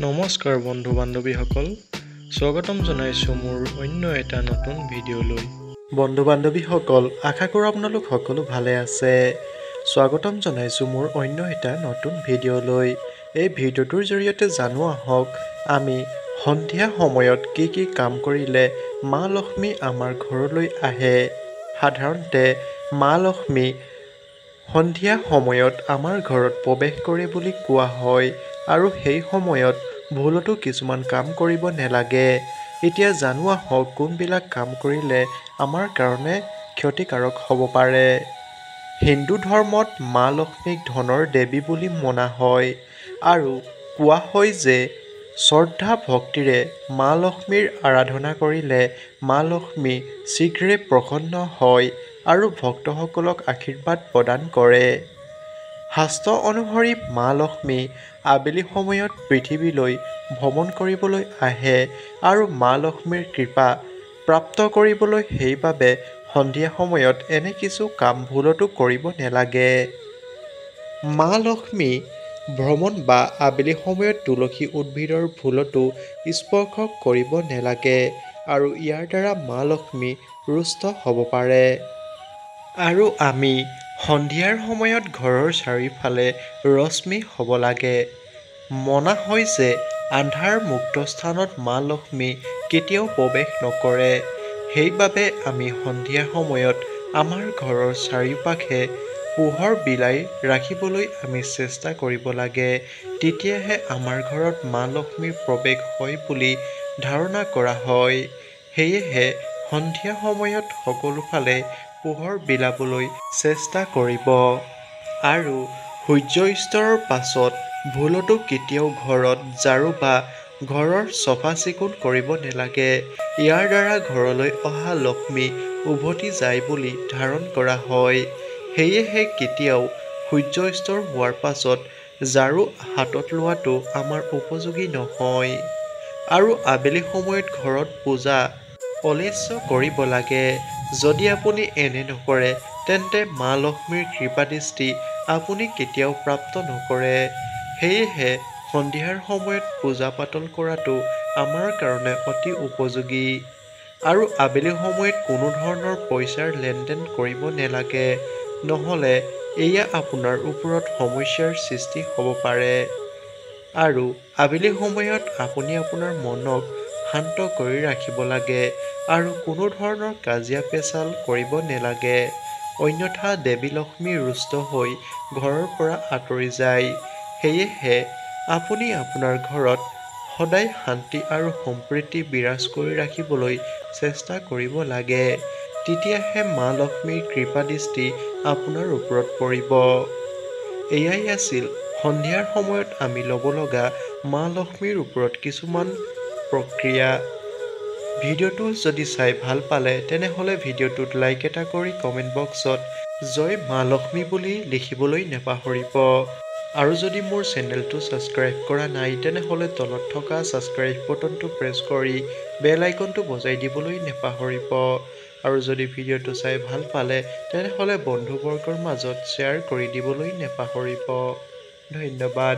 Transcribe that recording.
নমস্কাৰ বন্ধু বান্ধৱীসকল, স্বাগতম জনাইছোঁ মোৰ অন্য এটা নতুন ভিডিঅ'লৈ। বন্ধু বান্ধৱীসকল, আশা কৰোঁ আপোনালোক সকলো ভালে আছে। স্বাগতম জনাইছোঁ মোৰ অন্য এটা নতুন ভিডিঅ'লৈ। এই ভিডিঅ'টোৰ জৰিয়তে জানো আহক আমি সন্ধিয়া সময়ত কি কাম কৰিলে মা লক্ষ্মী আমাৰ ঘৰলৈ আহে। সাধাৰণতে মা লক্ষ্মী সন্ধিয়া সময়ত আমাৰ ঘৰত প্ৰৱেশ কৰে বুলি কোৱা হয় আৰু সেই সময়ত ভুলতো কিছুমান কাম কৰিব নালাগে। এতিয়া জানো আহক কোনবিলাক কাম কৰিলে আমাৰ কাৰণে ক্ষতিকাৰক হ'ব পাৰে। হিন্দু ধৰ্মত মা লক্ষ্মীক ধনৰ দেৱী বুলি মনা হয় আৰু কোৱা হয় যে শ্ৰদ্ধা ভক্তিৰে মা লক্ষ্মীৰ আৰাধনা কৰিলে মা লক্ষ্মী শীঘ্ৰে প্ৰসন্ন হয় আৰু ভক্তসকলক আশীৰ্বাদ প্ৰদান কৰে। শাস্ত্ৰ অনুসৰি মা লক্ষ্মী আবেলি সময়ত পৃথিৱীলৈ ভ্ৰমণ কৰিবলৈ আহে আৰু মা লক্ষ্মীৰ কৃপা প্ৰাপ্ত কৰিবলৈ সেইবাবে সন্ধিয়া সময়ত এনে কিছু কাম ভুলতো কৰিব নালাগে। মা লক্ষ্মী ভ্ৰমণ বা আবেলি সময়ত তুলসী উদ্ভিদৰ ভুলতো স্পৰ্শ কৰিব নালাগে আৰু ইয়াৰ দ্বাৰা মা লক্ষ্মী ৰুষ্ট হ'ব পাৰে। আৰু আমি সন্ধিয়াৰ সময়ত ঘৰৰ চাৰিওফালে ৰশ্মি হ'ব লাগে। মনা হয় যে আন্ধাৰ মুক্ত স্থানত মা লক্ষ্মী কেতিয়াও প্ৰৱেশ নকৰে। সেইবাবে আমি সন্ধিয়া সময়ত আমাৰ ঘৰৰ চাৰিওপাশে পোহৰ বিলাই ৰাখিবলৈ আমি চেষ্টা কৰিব লাগে। তেতিয়াহে আমাৰ ঘৰত মা লক্ষ্মীৰ প্ৰৱেশ হয় বুলি ধাৰণা কৰা হয়। সেয়েহে সন্ধিয়া সময়ত সকলোফালে পোহৰ বিলাবলৈ চেষ্টা কৰিব। আৰু সূৰ্য অস্তৰ পাছত ভুলতো কেতিয়াও ঘৰত ঝাৰু বা ঘৰৰ চফা চিকুণ কৰিব নালাগে। ইয়াৰ দ্বাৰা ঘৰলৈ অহা লক্ষ্মী উভতি যায় বুলি ধাৰণ কৰা হয়। সেয়েহে কেতিয়াও সূৰ্য অস্ত হোৱাৰ পাছত ঝাৰু হাতত লোৱাটো আমাৰ উপযোগী নহয়। আৰু আবেলি সময়ত ঘৰত পূজা অৱশ্যে কৰিব লাগে। যদি আপুনি এনে নকৰে তেন্তে মা লক্ষ্মীৰ কৃপাদৃষ্টি আপুনি কেতিয়াও প্ৰাপ্ত নকৰে। সেয়েহে সন্ধিয়াৰ সময়ত পূজা পাতল কৰাটো আমাৰ কাৰণে অতি উপযোগী। আৰু আবেলি সময়ত কোনো ধৰণৰ পইচাৰ লেনদেন কৰিব নালাগে, নহ'লে এয়া আপোনাৰ ওপৰত সমস্যাৰ সৃষ্টি হ'ব পাৰে। আৰু আবেলি সময়ত আপুনি আপোনাৰ মনক শান্ত কৰি ৰাখিব লাগে আৰু কোনো ধৰণৰ কাজিয়া পেচাল কৰিব নালাগে, অন্যথা দেৱী লক্ষ্মী ৰুষ্ট হৈ ঘৰৰ পৰা আঁতৰি যায়। সেয়েহে আপুনি আপোনাৰ ঘৰত সদায় শান্তি আৰু সম্প্ৰীতি বিৰাজ কৰি ৰাখিবলৈ চেষ্টা কৰিব লাগে। তেতিয়াহে মা লক্ষ্মীৰ কৃপাদৃষ্টি আপোনাৰ ওপৰত পৰিব। এয়াই আছিল সন্ধিয়াৰ সময়ত আমি ল'ব লগা মা লক্ষ্মীৰ ওপৰত কিছুমান প্ৰক্ৰিয়া। ভিডিঅ'টো যদি চাই ভাল পালে তেনেহ'লে ভিডিঅ'টোত লাইক এটা কৰি কমেণ্ট বক্সত জয় মা লক্ষ্মী বুলি লিখিবলৈ নাপাহৰিব। আৰু যদি মোৰ চেনেলটো ছাবস্ক্ৰাইব কৰা নাই তেনেহ'লে তলত থকা ছাবস্ক্ৰাইব বটনটো প্ৰেছ কৰি বেল আইকনটো বজাই দিবলৈ নাপাহৰিব। আৰু যদি ভিডিঅ'টো চাই ভাল পালে তেনেহ'লে বন্ধুবৰ্গৰ মাজত শ্বেয়াৰ কৰি দিবলৈ নাপাহৰিব। ধন্যবাদ।